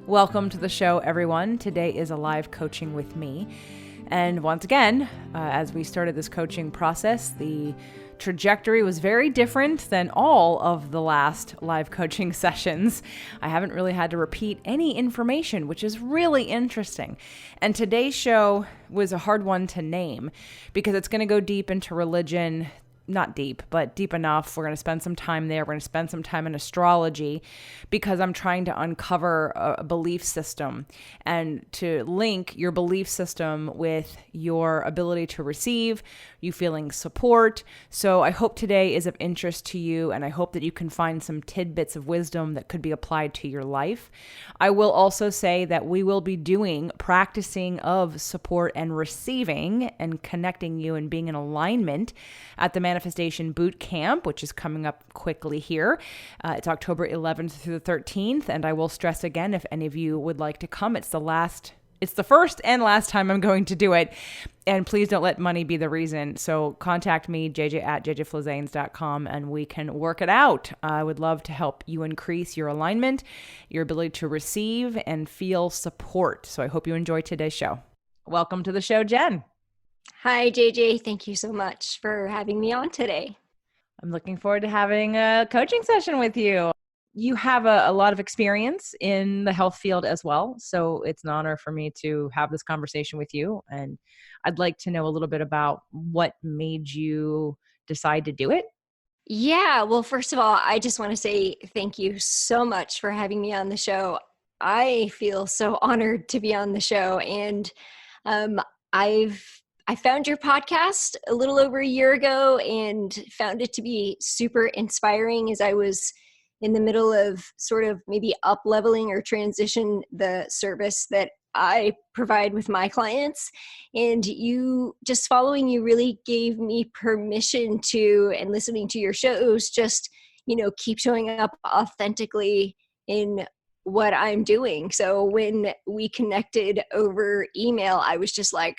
Welcome to the show, everyone. Today is a live coaching with me. And once again, as we started this coaching process, the trajectory was very different than all of the last live coaching sessions. I haven't really had to repeat any information, which is really interesting. And today's show was a hard one to name because it's going to go deep into religion. Not deep, but deep enough. We're going to spend some time there. We're going to spend some time in astrology because I'm trying to uncover a belief system and to link your belief system with your ability to receive, you feeling support. So I hope today is of interest to you, and I hope that you can find some tidbits of wisdom that could be applied to your life. I will also say that we will be doing practicing of support and receiving and connecting you and being in alignment at the Manifestation Boot Camp, which is coming up quickly here. It's October 11th through the 13th, and I will stress again, if any of you would like to come, it's the first and last time I'm going to do it, and please don't let money be the reason. So contact me, jj@jjflazanes.com, and we can work it out. I would love to help you increase your alignment, your ability to receive and feel support. So I hope you enjoy today's show. Welcome to the show, Jen. Hi, JJ. Thank you so much for having me on today. I'm looking forward to having a coaching session with you. You have a lot of experience in the health field as well, so it's an honor for me to have this conversation with you. And I'd like to know a little bit about what made you decide to do it. Yeah, well, first of all, I just want to say thank you so much for having me on the show. I feel so honored to be on the show, and um, I found your podcast a little over a year ago and found it to be super inspiring as I was in the middle of sort of maybe up leveling or transition the service that I provide with my clients. And you just following you really gave me permission to, and listening to your shows, just, keep showing up authentically in what I'm doing. So when we connected over email, I was just like,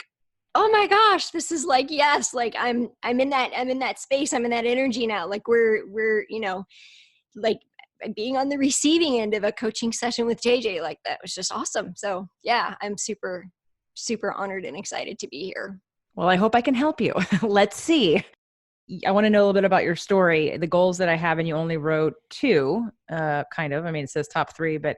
oh my gosh, this is like, yes, like I'm in that space. I'm in that energy now. Like we're, like being on the receiving end of a coaching session with JJ, like that was just awesome. So yeah, I'm super, super honored and excited to be here. Well, I hope I can help you. Let's see. I want to know a little bit about your story, the goals that I have, and you only wrote two, kind of. I mean, it says top three, but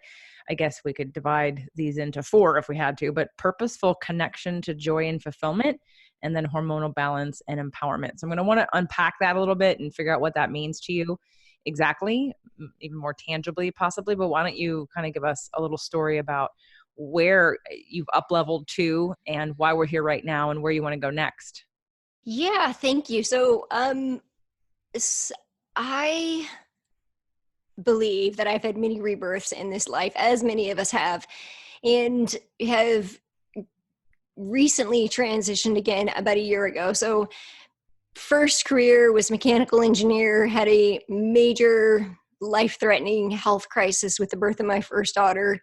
I guess we could divide these into four if we had to, but purposeful connection to joy and fulfillment, and then hormonal balance and empowerment. So I'm going to want to unpack that a little bit and figure out what that means to you exactly, even more tangibly possibly, but why don't you kind of give us a little story about where you've up-leveled to and why we're here right now and where you want to go next. Yeah, thank you. So I believe that I've had many rebirths in this life, as many of us have, and have recently transitioned again about a year ago. So first career was mechanical engineer, had a major life-threatening health crisis with the birth of my first daughter,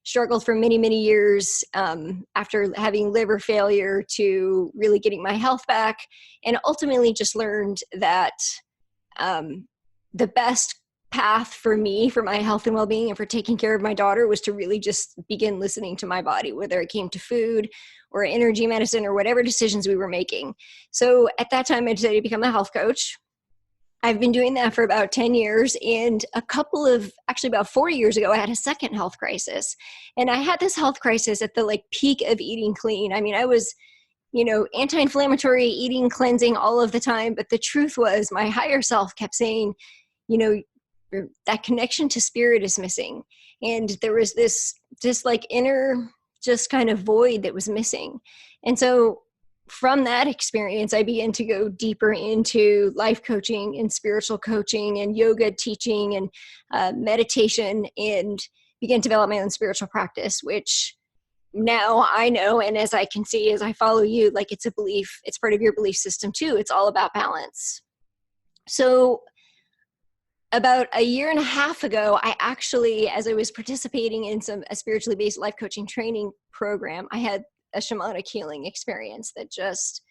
struggled for many, many years after having liver failure to really getting my health back, and ultimately just learned that the best path for me, for my health and well-being and for taking care of my daughter, was to really just begin listening to my body, whether it came to food or energy medicine or whatever decisions we were making. So at that time, I decided to become a health coach. I've been doing that for about 10 years, and about 4 years ago, I had a second health crisis. And I had this health crisis at the peak of eating clean. I mean, I was, anti-inflammatory, eating, cleansing all of the time. But the truth was my higher self kept saying, that connection to spirit is missing. And there was this inner just kind of void that was missing. And so from that experience, I began to go deeper into life coaching and spiritual coaching and yoga teaching and meditation, and began to develop my own spiritual practice, which now I know, and as I can see as I follow you, it's a belief, it's part of your belief system too. It's all about balance. So about a year and a half ago, I actually, as I was participating in a spiritually based life coaching training program, I had a shamanic healing experience that just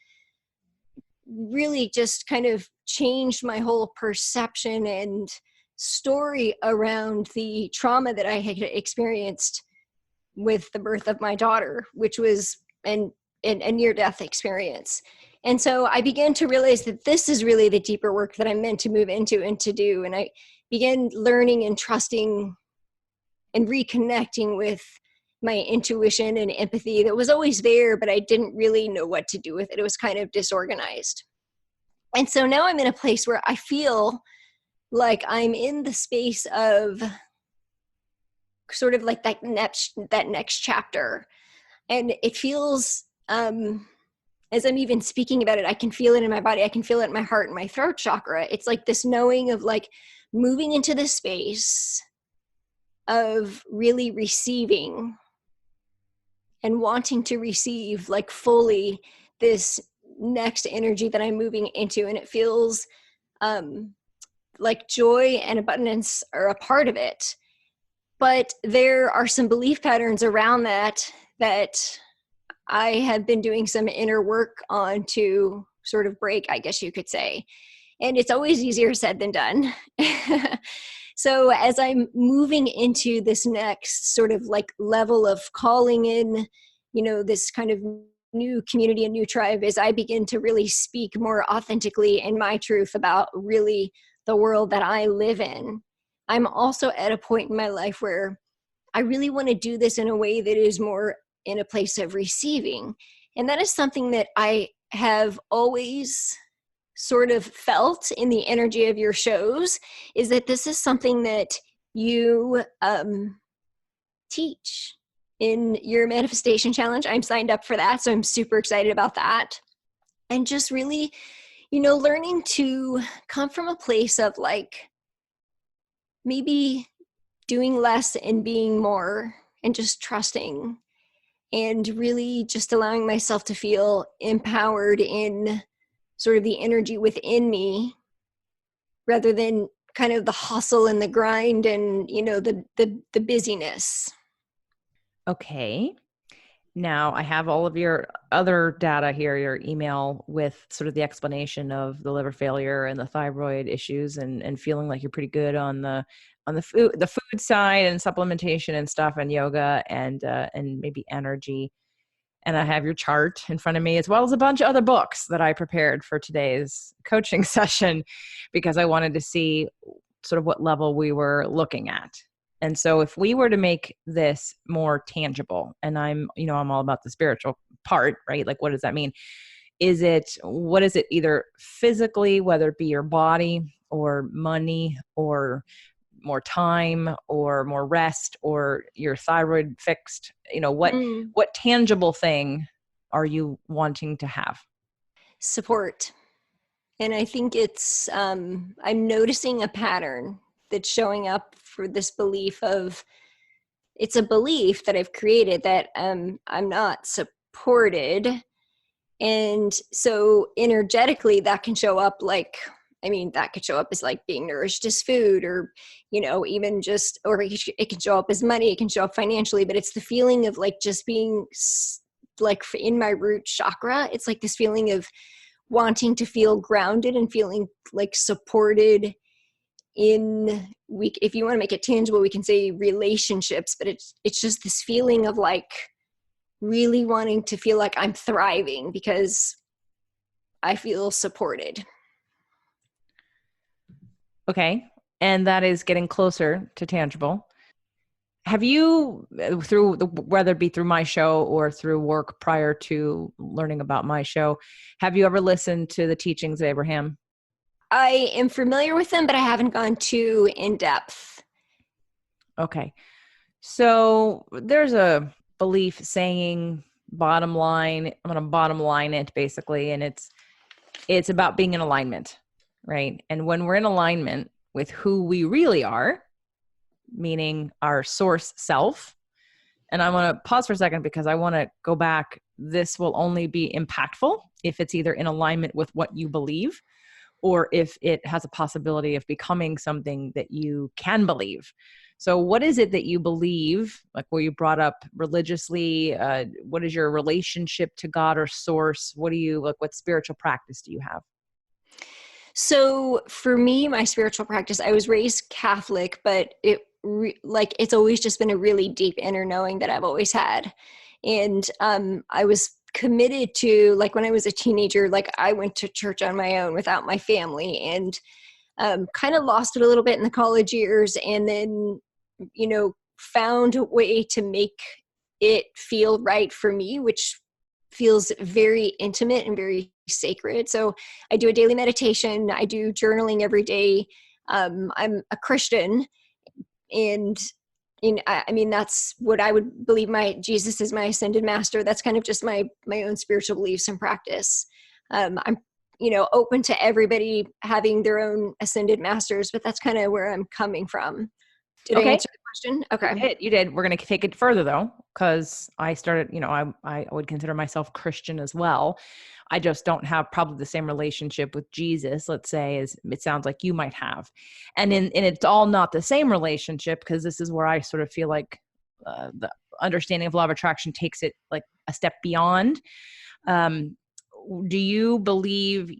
really just kind of changed my whole perception and story around the trauma that I had experienced with the birth of my daughter, which was a near-death experience. And so I began to realize that this is really the deeper work that I'm meant to move into and to do. And I began learning and trusting and reconnecting with my intuition and empathy that was always there, but I didn't really know what to do with it. It was kind of disorganized. And so now I'm in a place where I feel like I'm in the space of sort of like that next chapter. And it feels, as I'm even speaking about it, I can feel it in my body. I can feel it in my heart and my throat chakra. It's like this knowing of like moving into this space of really receiving and wanting to receive like fully this next energy that I'm moving into. And it feels like joy and abundance are a part of it. But there are some belief patterns around that I have been doing some inner work on to sort of break, I guess you could say. And it's always easier said than done. So as I'm moving into this next sort of like level of calling in, this kind of new community and new tribe, as I begin to really speak more authentically in my truth about really the world that I live in, I'm also at a point in my life where I really want to do this in a way that is more in a place of receiving. And that is something that I have always sort of felt in the energy of your shows, is that this is something that you teach in your manifestation challenge. I'm signed up for that, so I'm super excited about that. And just really, learning to come from a place of like maybe doing less and being more, and just trusting, and really just allowing myself to feel empowered in sort of the energy within me, rather than kind of the hustle and the grind and, the busyness. Okay. Now I have all of your other data here, your email with sort of the explanation of the liver failure and the thyroid issues, and feeling like you're pretty good on the food side and supplementation and stuff, and yoga and maybe energy. And I have your chart in front of me, as well as a bunch of other books that I prepared for today's coaching session, because I wanted to see sort of what level we were looking at. And so if we were to make this more tangible, and I'm all about the spiritual part, right? Like, what does that mean? What is it either physically, whether it be your body or money or more time or more rest or your thyroid fixed, what tangible thing are you wanting to have? Support. And I think it's, I'm noticing a pattern that's showing up for this belief of, it's a belief that I've created that I'm not supported. And so energetically that can show up that could show up as like being nourished as food, or, even just, or it can show up as money, it can show up financially, but it's the feeling of like just being like in my root chakra. It's like this feeling of wanting to feel grounded and feeling like supported if you want to make it tangible, we can say relationships, but it's just this feeling of like really wanting to feel like I'm thriving because I feel supported. Okay. And that is getting closer to tangible. Have you, whether it be through my show or through work prior to learning about my show, have you ever listened to the teachings of Abraham? I am familiar with them, but I haven't gone too in depth. Okay. So there's a belief saying, bottom line, I'm going to bottom line it basically. And it's about being in alignment, right? And when we're in alignment with who we really are, meaning our source self. And I want to pause for a second because I want to go back. This will only be impactful if it's either in alignment with what you believe, or if it has a possibility of becoming something that you can believe. So what is it that you believe, like where you brought up religiously? What is your relationship to God or source? What spiritual practice do you have? So for me, my spiritual practice, I was raised Catholic, but it like it's always just been a really deep inner knowing that I've always had. And I was committed to, like when I was a teenager, like I went to church on my own without my family, and kind of lost it a little bit in the college years, and then, found a way to make it feel right for me, which feels very intimate and very sacred. So I do a daily meditation. I do journaling every day. I'm a Christian, and I mean, that's what I would believe. My Jesus is my ascended master. That's kind of just my own spiritual beliefs and practice. I'm open to everybody having their own ascended masters, but that's kind of where I'm coming from. Did I Okay. answer the question? Okay. You did. We're going to take it further though, because I started, I would consider myself Christian as well. I just don't have probably the same relationship with Jesus, let's say, as it sounds like you might have. And it's all not the same relationship, because this is where I sort of feel like the understanding of law of attraction takes it like a step beyond. Do you believe,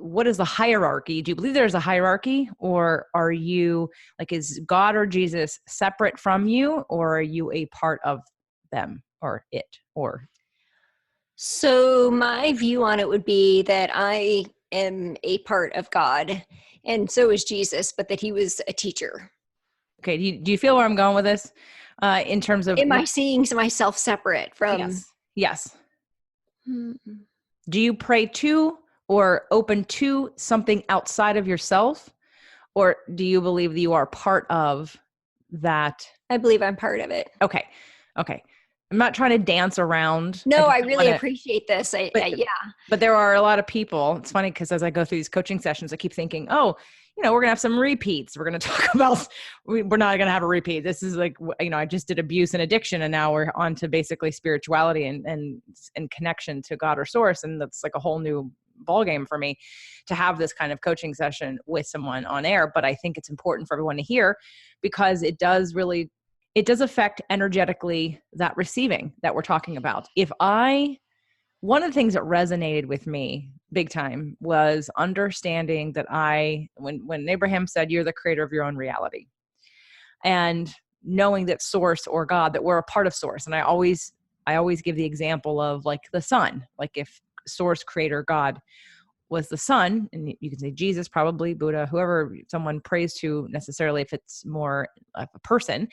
what is the hierarchy? Do you believe there's a hierarchy, or are you like, is God or Jesus separate from you, or are you a part of them or it, or? So my view on it would be that I am a part of God, and so is Jesus, but that he was a teacher. Okay. Do you feel where I'm going with this? In terms of Am I seeing myself separate from? yes. Yes. Mm-mm. Do you pray to or open to something outside of yourself? Or do you believe that you are part of that? I believe I'm part of it. Okay. Okay. I'm not trying to dance around. No, I Don't really wanna, appreciate this. Yeah. but there are a lot of people. It's funny because as I go through these coaching sessions, I keep thinking, oh, we're going to have some repeats. We're going to talk about, we're not going to have a repeat. This is like, I just did abuse and addiction, and now we're on to basically spirituality and connection to God or source. And that's like a whole new ballgame for me to have this kind of coaching session with someone on air. But I think it's important for everyone to hear, because it does affect energetically that receiving that we're talking about. One of the things that resonated with me big time was understanding that when Abraham said, you're the creator of your own reality, and knowing that source or God, that we're a part of source. And I always give the example of like the sun, like if source, creator, God was the sun, and you can say Jesus, probably Buddha, whoever someone prays to necessarily, if it's more of a person,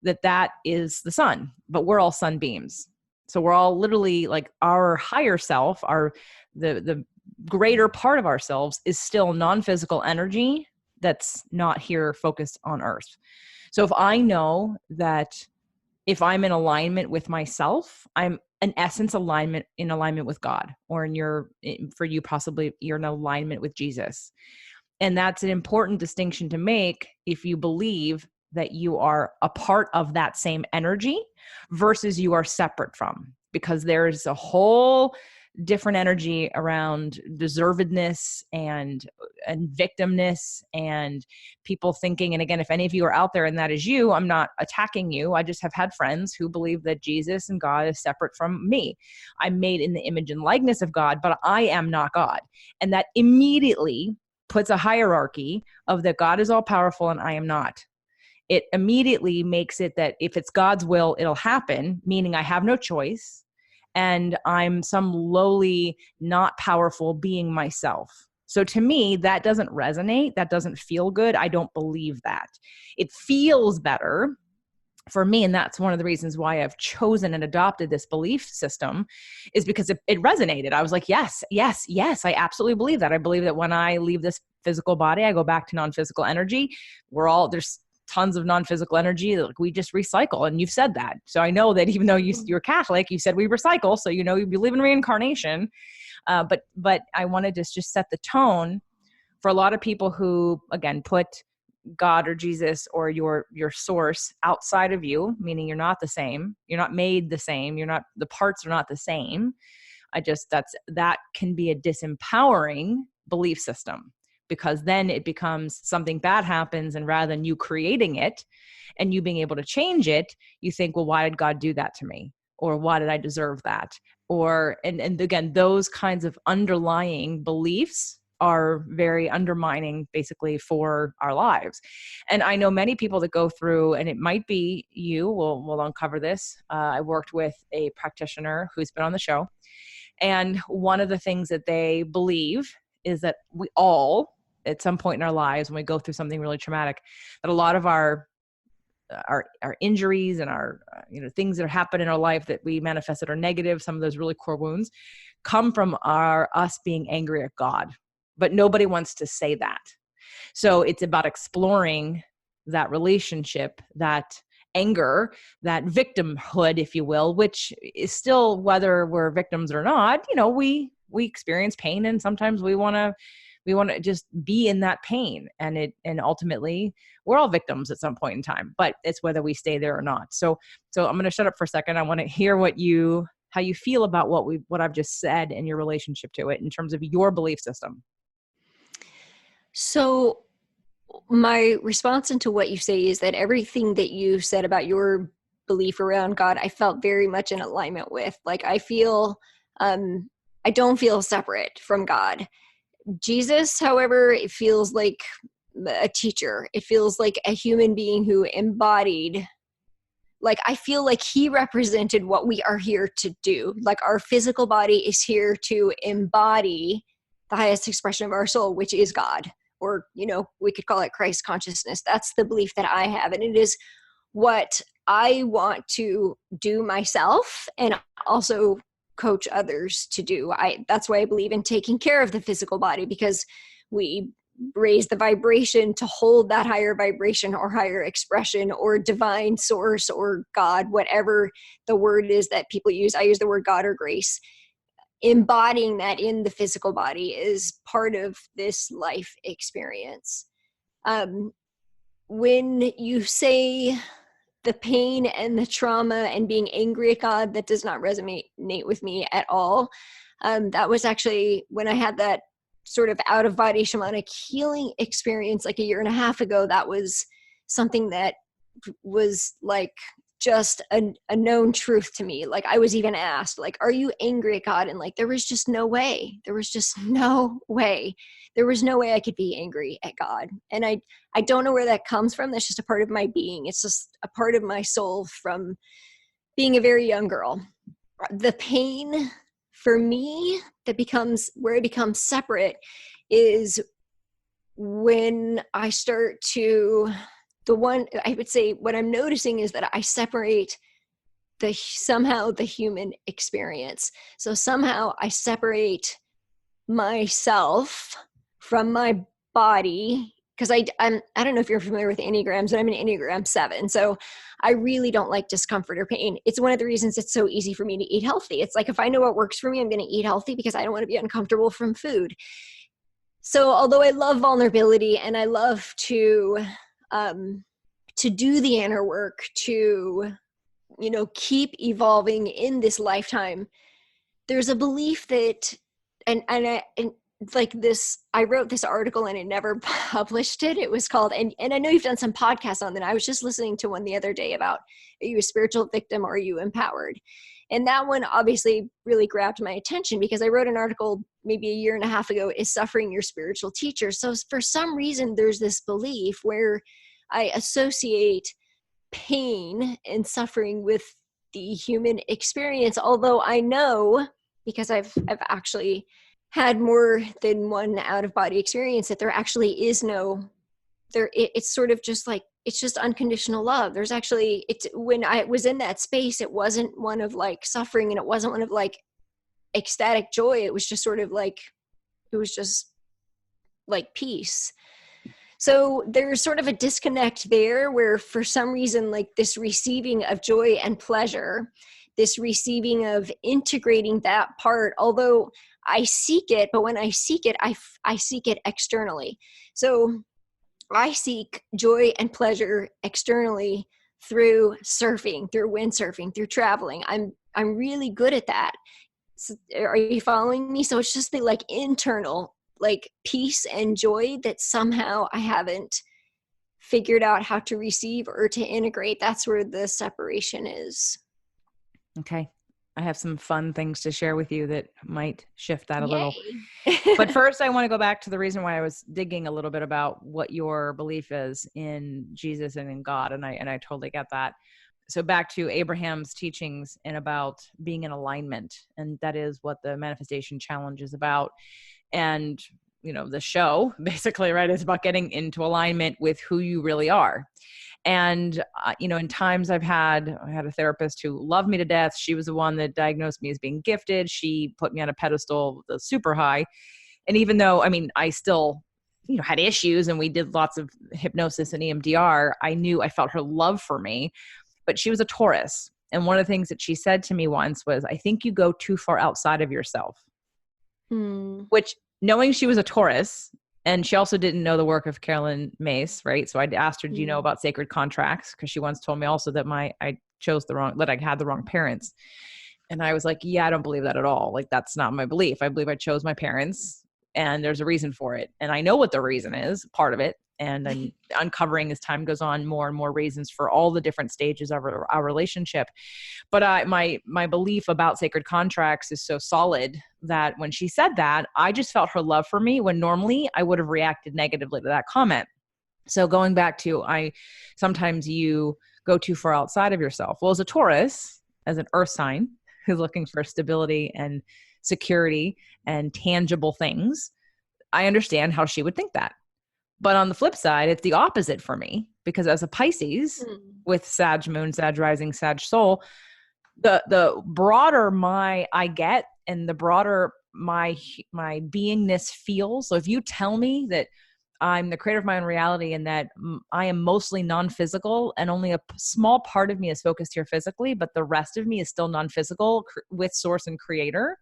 that is the sun, but we're all sunbeams. So we're all literally like our higher self, the greater part of ourselves is still non-physical energy that's not here focused on earth. So if I know that if I'm in alignment with myself, I'm in essence in alignment with God, or for you, possibly you're in alignment with Jesus. And that's an important distinction to make if you believe that you are a part of that same energy versus you are separate from, because there's a whole different energy around deservedness and victimness and people thinking. And again, if any of you are out there and that is you, I'm not attacking you. I just have had friends who believe that Jesus and God is separate from me. I'm made in the image and likeness of God, but I am not God. And that immediately puts a hierarchy of that God is all powerful and I am not. It immediately makes it that if it's God's will, it'll happen, meaning I have no choice, and I'm some lowly, not powerful being myself. So to me, that doesn't resonate. That doesn't feel good. I don't believe that. It feels better for me, and that's one of the reasons why I've chosen and adopted this belief system, is because it resonated. I was like, yes, yes, yes, I absolutely believe that. I believe that when I leave this physical body, I go back to non-physical energy. There's tons of non-physical energy that we just recycle, and you've said that. So I know that even though you're Catholic, you said we recycle, so you believe in reincarnation. But I wanted to just set the tone for a lot of people who, again, put God or Jesus or your source outside of you, meaning you're not the same. You're not made the same. The parts are not the same. That can be a disempowering belief system, because then it becomes something bad happens, and rather than you creating it and you being able to change it, you think, well, why did God do that to me? Or why did I deserve that? And again, those kinds of underlying beliefs are very undermining basically for our lives. And I know many people that go through, and it might be you, we'll uncover this. I worked with a practitioner who's been on the show. And one of the things that they believe is that we all, at some point in our lives, when we go through something really traumatic, that a lot of our injuries and our things that happen in our life that we manifest that are negative, some of those really core wounds, come from us being angry at God. But nobody wants to say that. So it's about exploring that relationship, that anger, that victimhood, if you will, which is still, whether we're victims or not, we experience pain, and sometimes we want to just be in that pain, and ultimately we're all victims at some point in time, but it's whether we stay there or not. So I'm going to shut up for a second. I want to hear how you feel about what I've just said and your relationship to it in terms of your belief system. So my response into what you say is that everything that you said about your belief around God, I felt very much in alignment with. Like, I feel, I don't feel separate from God. Jesus, however, it feels like a teacher. It feels like a human being who embodied, like, I feel like he represented what we are here to do. Like, our physical body is here to embody the highest expression of our soul, which is God. Or, we could call it Christ consciousness. That's the belief that I have. And it is what I want to do myself and also coach others to do. That's why I believe in taking care of the physical body, because we raise the vibration to hold that higher vibration or higher expression or divine source or God, whatever the word is that people use. I use the word God or grace. Embodying that in the physical body is part of this life experience. When you say the pain and the trauma and being angry at God, that does not resonate with me at all. That was actually when I had that sort of out of body shamanic healing experience like a year and a half ago. That was something that was like just a known truth to me. Like, I was even asked, like, are you angry at God? And like, there was just no way. There was just no way. There was no way I could be angry at God. And I don't know where that comes from. That's just a part of my being. It's just a part of my soul from being a very young girl. The pain for me where it becomes separate is when I start to, I would say what I'm noticing is that I separate somehow the human experience. So somehow I separate myself from my body, because I don't know if you're familiar with Enneagrams, but I'm an Enneagram 7. So I really don't like discomfort or pain. It's one of the reasons it's so easy for me to eat healthy. It's like, if I know what works for me, I'm going to eat healthy because I don't want to be uncomfortable from food. So although I love vulnerability and I love to do the inner work, to, keep evolving in this lifetime, there's a belief that, and like this, I wrote this article and it never published it. It was called, and I know you've done some podcasts on that. I was just listening to one the other day about, are you a spiritual victim or are you empowered? And that one obviously really grabbed my attention because I wrote an article maybe a year and a half ago, is suffering your spiritual teacher? So for some reason, there's this belief where I associate pain and suffering with the human experience. Although I know, because I've actually had more than one out of body experience, that there actually is it's sort of just like, it's just unconditional love. There's actually, when I was in that space, it wasn't one of like suffering and it wasn't one of like ecstatic joy. It was just sort of like, it was just like peace. So there's sort of a disconnect there where for some reason, like this receiving of joy and pleasure, this receiving of integrating that part, although I seek it, but when I seek it, I seek it externally. So I seek joy and pleasure externally through surfing, through windsurfing, through traveling. I'm really good at that. So, are you following me? So it's just the like internal like peace and joy that somehow I haven't figured out how to receive or to integrate. That's where the separation is. Okay. I have some fun things to share with you that might shift that a little. Yay. But first, I want to go back to the reason why I was digging a little bit about what your belief is in Jesus and in God, and I totally get that. So back to Abraham's teachings and about being in alignment, and that is what the manifestation challenge is about. And the show basically, right, is about getting into alignment with who you really are. And in times I had a therapist who loved me to death. She was the one that diagnosed me as being gifted. She put me on a pedestal, the super high. And even though, I still, had issues, and we did lots of hypnosis and EMDR, I felt her love for me. But she was a Taurus. And one of the things that she said to me once was, I think you go too far outside of yourself. Which, knowing she was a Taurus, and she also didn't know the work of Carolyn Mace, right? So I asked her, do you know about sacred contracts? Because she once told me also that I had the wrong parents. And I was like, yeah, I don't believe that at all. Like, that's not my belief. I believe I chose my parents, and there's a reason for it. And I know what the reason is, part of it. And I'm uncovering, as time goes on, more and more reasons for all the different stages of our relationship. But my belief about sacred contracts is so solid that when she said that, I just felt her love for me, when normally I would have reacted negatively to that comment. So going back to, sometimes you go too far outside of yourself. Well, as a Taurus, as an earth sign who's looking for stability and security and tangible things, I understand how she would think that. But on the flip side, it's the opposite for me, because as a Pisces with Sag moon, Sag rising, Sag soul, the broader I get, and the broader my beingness feels. So if you tell me that I'm the creator of my own reality, and that I am mostly non-physical, and only a small part of me is focused here physically, but the rest of me is still non-physical with source and creator.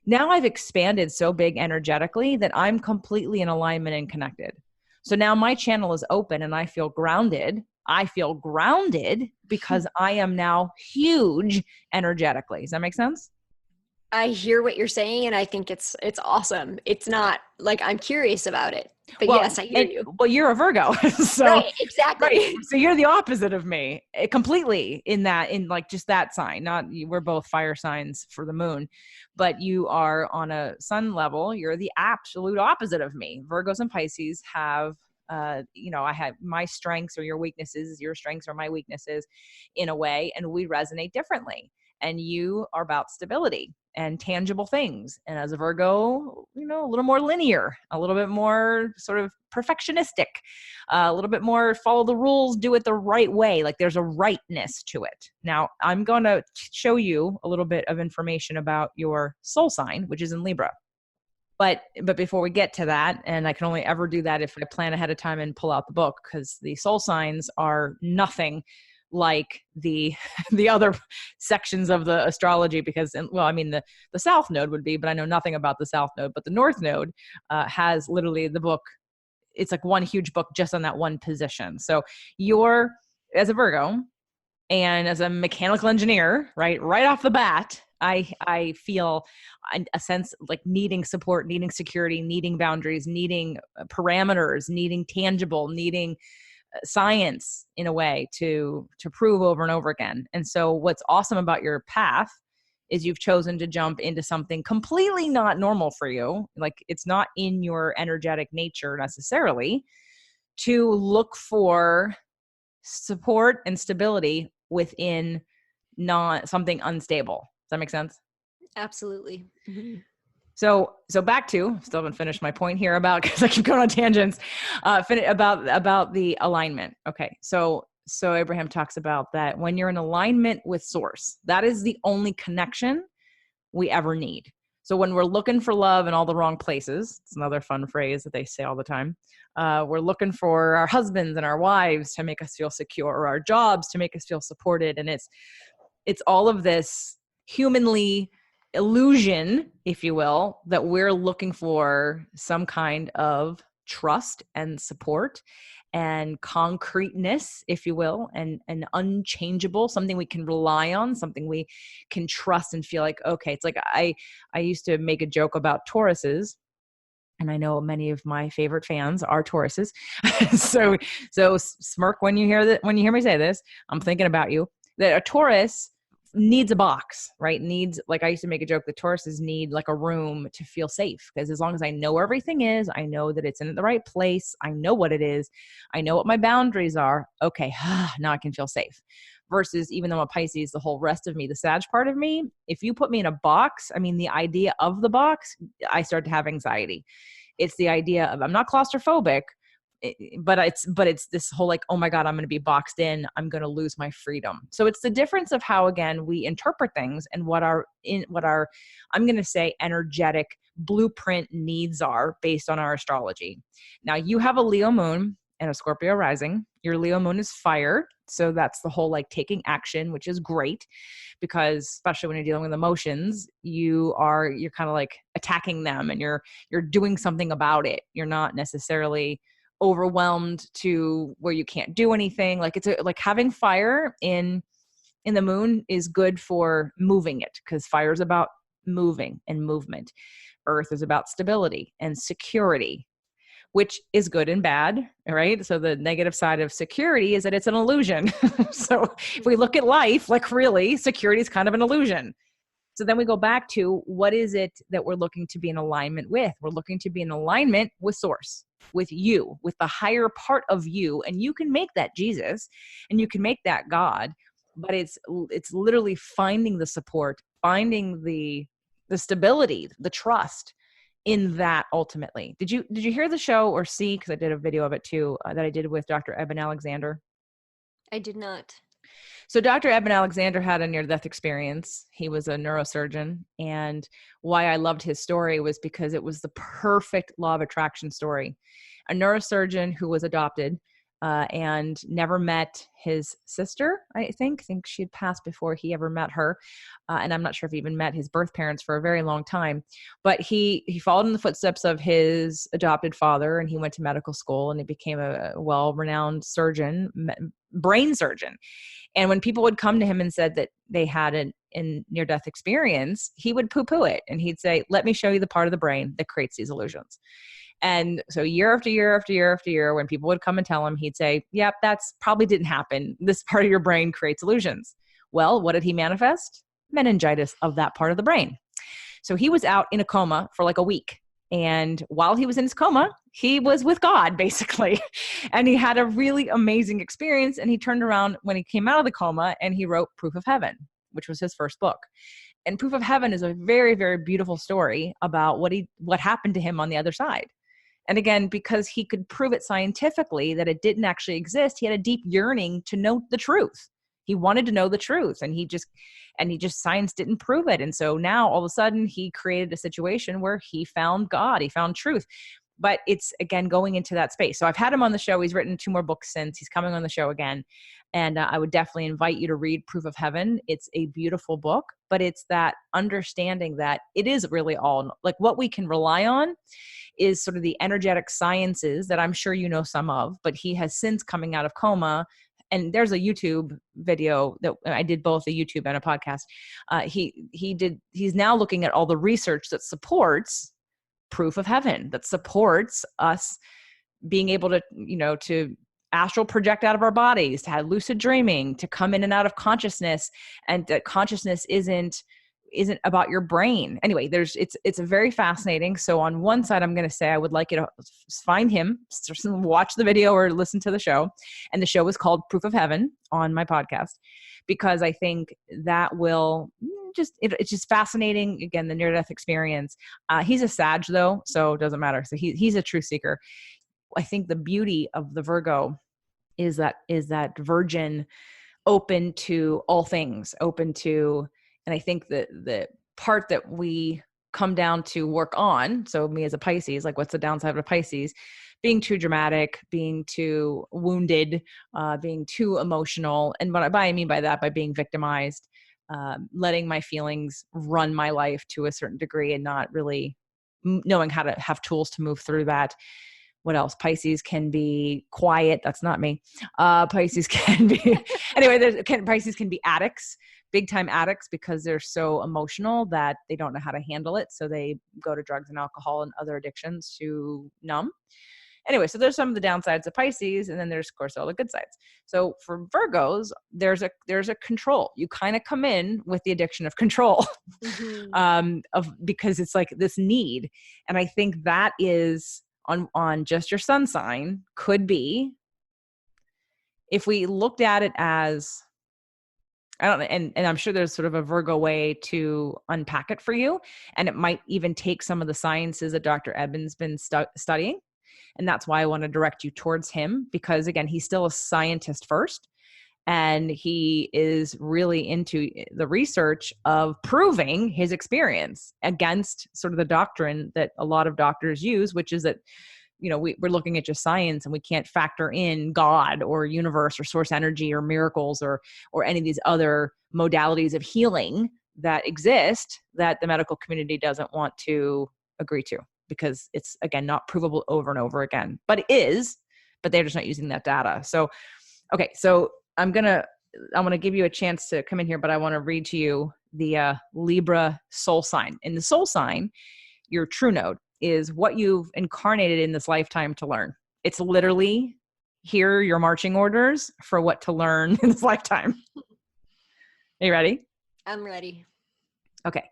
Now I've expanded so big energetically that I'm completely in alignment and connected. So now my channel is open, and I feel grounded. I feel grounded because I am now huge energetically. Does that make sense? I hear what you're saying, and I think it's awesome. It's not like I'm curious about it, but yes, I hear you. Well, you're a Virgo, so right, exactly. Right. So you're the opposite of me, completely in like just that sign. We're both fire signs for the moon, but you are on a sun level. You're the absolute opposite of me. Virgos and Pisces have, I have my strengths or your weaknesses. Your strengths are my weaknesses, in a way, and we resonate differently. And you are about stability and tangible things. And as a Virgo, a little more linear, a little bit more sort of perfectionistic, a little bit more follow the rules, do it the right way. Like, there's a rightness to it. Now, I'm going to show you a little bit of information about your soul sign, which is in Libra. But before we get to that, and I can only ever do that if I plan ahead of time and pull out the book, because the soul signs are nothing like the other sections of the astrology, because, the South Node would be, but I know nothing about the South Node. But the North Node has literally the book. It's like one huge book just on that one position. So you're, as a Virgo and as a mechanical engineer, right off the bat, I feel a sense like needing support, needing security, needing boundaries, needing parameters, needing tangible, needing science, in a way, to prove over and over again. And so what's awesome about your path is you've chosen to jump into something completely not normal for you. Like, it's not in your energetic nature necessarily to look for support and stability within not something unstable. Does that make sense? Absolutely. Mm-hmm. So back to, still haven't finished my point here about, because I keep going on tangents, about the alignment. Okay. So Abraham talks about that when you're in alignment with source, that is the only connection we ever need. So when we're looking for love in all the wrong places, it's another fun phrase that they say all the time. We're looking for our husbands and our wives to make us feel secure, or our jobs to make us feel supported. And it's all of this humanly illusion, if you will, that we're looking for some kind of trust and support and concreteness, if you will, and unchangeable, something we can rely on, something we can trust and feel like, okay. It's like I used to make a joke about Tauruses, and I know many of my favorite fans are Tauruses. so smirk when you hear me say this. I'm thinking about you. That a Taurus needs a box, right? Needs, like I used to make a joke, the Tauruses need like a room to feel safe. Because as long as I know where everything is, I know that it's in the right place, I know what it is, I know what my boundaries are. Okay, now I can feel safe. Versus, even though I'm a Pisces, the whole rest of me, the Sag part of me, if you put me in a box, I mean, the idea of the box, I start to have anxiety. It's the idea of, I'm not claustrophobic, but it's this whole like, oh my God, I'm going to be boxed in, I'm going to lose my freedom. So it's the difference of how, again, we interpret things and what our I'm going to say energetic blueprint needs are based on our astrology. Now, you have a Leo moon and a Scorpio rising. Your Leo moon is fire, so that's the whole like taking action, which is great, because especially when you're dealing with emotions, you're kind of like attacking them, and you're doing something about it. You're not necessarily overwhelmed to where you can't do anything. Like, like having fire in the moon is good for moving it, because fire is about moving and movement. Earth is about stability and security, which is good and bad, right? So the negative side of security is that it's an illusion. So if we look at life, like, really, security is kind of an illusion. So then we go back to, what is it that we're looking to be in alignment with? We're looking to be in alignment with source, with you, with the higher part of you. And you can make that Jesus, and you can make that God, but it's literally finding the support, finding the stability, the trust in that ultimately. Did you hear the show or see, because I did a video of it too, that I did with Dr. Eben Alexander? I did not. So Dr. Eben Alexander had a near-death experience. He was a neurosurgeon. And why I loved his story was because it was the perfect law of attraction story. A neurosurgeon who was adopted and never met his sister, I think she had passed before he ever met her. And I'm not sure if he even met his birth parents for a very long time. But he followed in the footsteps of his adopted father, and he went to medical school, and he became a well-renowned surgeon, brain surgeon. And when people would come to him and said that they had a near-death experience, he would poo-poo it. And he'd say, let me show you the part of the brain that creates these illusions. And so year after year after year after year, when people would come and tell him, he'd say, yep, that's probably didn't happen. This part of your brain creates illusions. Well, what did he manifest? Meningitis of that part of the brain. So he was out in a coma for like a week. And while he was in his coma, he was with God, basically. And he had a really amazing experience. And he turned around when he came out of the coma, and he wrote Proof of Heaven, which was his first book. And Proof of Heaven is a very, very beautiful story about what happened to him on the other side. And again, because he could prove it scientifically that it didn't actually exist, he had a deep yearning to know the truth. He wanted to know the truth, and science didn't prove it. And so now all of a sudden he created a situation where he found God, he found truth. But it's, again, going into that space. So I've had him on the show. He's written 2 more books since. He's coming on the show again. And I would definitely invite you to read Proof of Heaven. It's a beautiful book, but it's that understanding that it is really all, like, what we can rely on is sort of the energetic sciences that I'm sure you know some of, but he has since coming out of coma. And there's a YouTube video that I did, both a YouTube and a podcast. He's now looking at all the research that supports Proof of Heaven, that supports us being able to, to astral project out of our bodies, to have lucid dreaming, to come in and out of consciousness, and that consciousness isn't about your brain. Anyway, it's a very fascinating. So on one side, I'm going to say I would like you to find him, watch the video or listen to the show. And the show is called Proof of Heaven on my podcast, because I think that will it's just fascinating. Again, the near-death experience. He's a Sag though, so it doesn't matter. So he's a truth seeker. I think the beauty of the Virgo is that virgin, open to all things, open to. And I think that the part that we come down to work on, so me as a Pisces, like, what's the downside of a Pisces? Being too dramatic, being too wounded, being too emotional. And what I mean by that, by being victimized, letting my feelings run my life to a certain degree and not really knowing how to have tools to move through that. What else? Pisces can be quiet. That's not me. Pisces can be, anyway, Pisces can be addicts, big time addicts, because they're so emotional that they don't know how to handle it. So they go to drugs and alcohol and other addictions to numb. Anyway, so there's some of the downsides of Pisces, and then there's of course all the good sides. So for Virgos, there's a control. You kind of come in with the addiction of control, because it's like this need. And I think that is on just your sun sign could be, if we looked at it as, I don't know, and I'm sure there's sort of a Virgo way to unpack it for you. And it might even take some of the sciences that Dr. Eben's been studying. And that's why I want to direct you towards him, because again, he's still a scientist first. And he is really into the research of proving his experience against sort of the doctrine that a lot of doctors use, which is that, we're looking at just science and we can't factor in God or universe or source energy or miracles or any of these other modalities of healing that exist that the medical community doesn't want to agree to, because it's, again, not provable over and over again. But it is, but they're just not using that data. So, okay, so I want to give you a chance to come in here, but I want to read to you the Libra soul sign. In the soul sign, your true node is what you've incarnated in this lifetime to learn. It's literally, here are your marching orders for what to learn in this lifetime. Are you ready? I'm ready. Okay.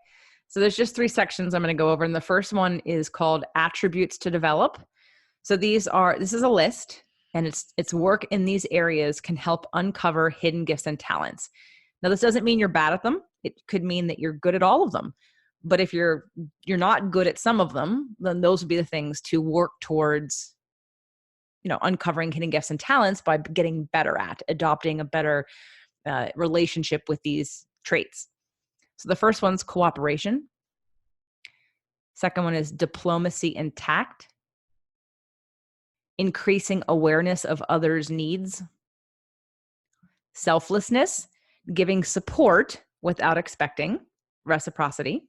So there's just 3 sections I'm going to go over. And the first one is called attributes to develop. So this is a list, and it's work in these areas can help uncover hidden gifts and talents. Now, this doesn't mean you're bad at them. It could mean that you're good at all of them. But if you're not good at some of them, then those would be the things to work towards, uncovering hidden gifts and talents by getting better at, adopting a better relationship with these traits. So the first one's cooperation. Second one is diplomacy and tact. Increasing awareness of others' needs. Selflessness, giving support without expecting reciprocity.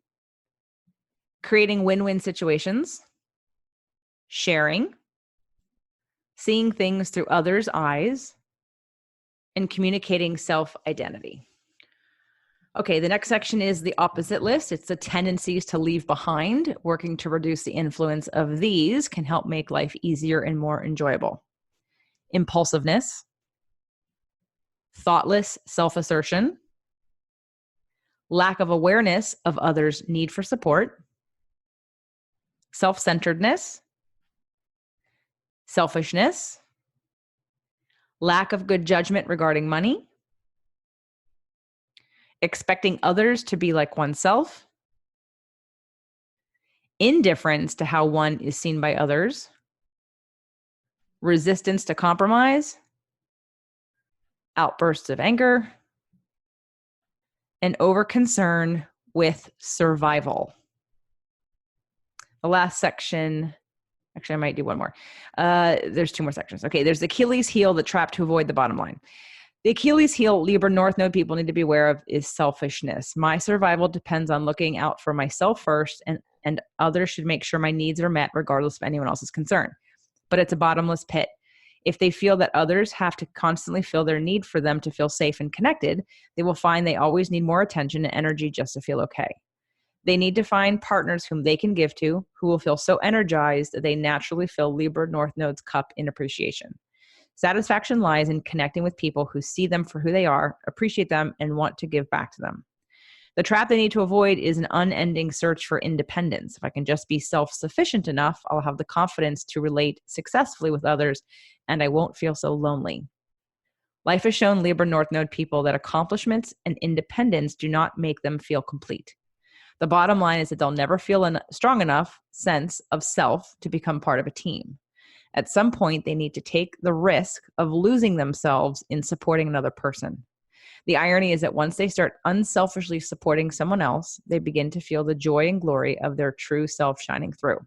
Creating win-win situations. Sharing. Seeing things through others' eyes. And communicating self-identity. Okay, the next section is the opposite list. It's the tendencies to leave behind. Working to reduce the influence of these can help make life easier and more enjoyable. Impulsiveness, thoughtless self-assertion, lack of awareness of others' need for support, self-centeredness, selfishness, lack of good judgment regarding money, expecting others to be like oneself, indifference to how one is seen by others, resistance to compromise, outbursts of anger, and over-concern with survival. The last section, actually, I might do one more. There's 2 more sections. Okay, there's the Achilles heel, the trap to avoid the bottom line. The Achilles heel Libra North Node people need to be aware of is selfishness. My survival depends on looking out for myself first, and others should make sure my needs are met regardless of anyone else's concern. But it's a bottomless pit. If they feel that others have to constantly fill their need for them to feel safe and connected, they will find they always need more attention and energy just to feel okay. They need to find partners whom they can give to, who will feel so energized that they naturally fill Libra North Node's cup in appreciation. Satisfaction lies in connecting with people who see them for who they are, appreciate them, and want to give back to them. The trap they need to avoid is an unending search for independence. If I can just be self-sufficient enough, I'll have the confidence to relate successfully with others, and I won't feel so lonely. Life has shown Libra North Node people that accomplishments and independence do not make them feel complete. The bottom line is that they'll never feel a strong enough sense of self to become part of a team. At some point, they need to take the risk of losing themselves in supporting another person. The irony is that once they start unselfishly supporting someone else, they begin to feel the joy and glory of their true self shining through. All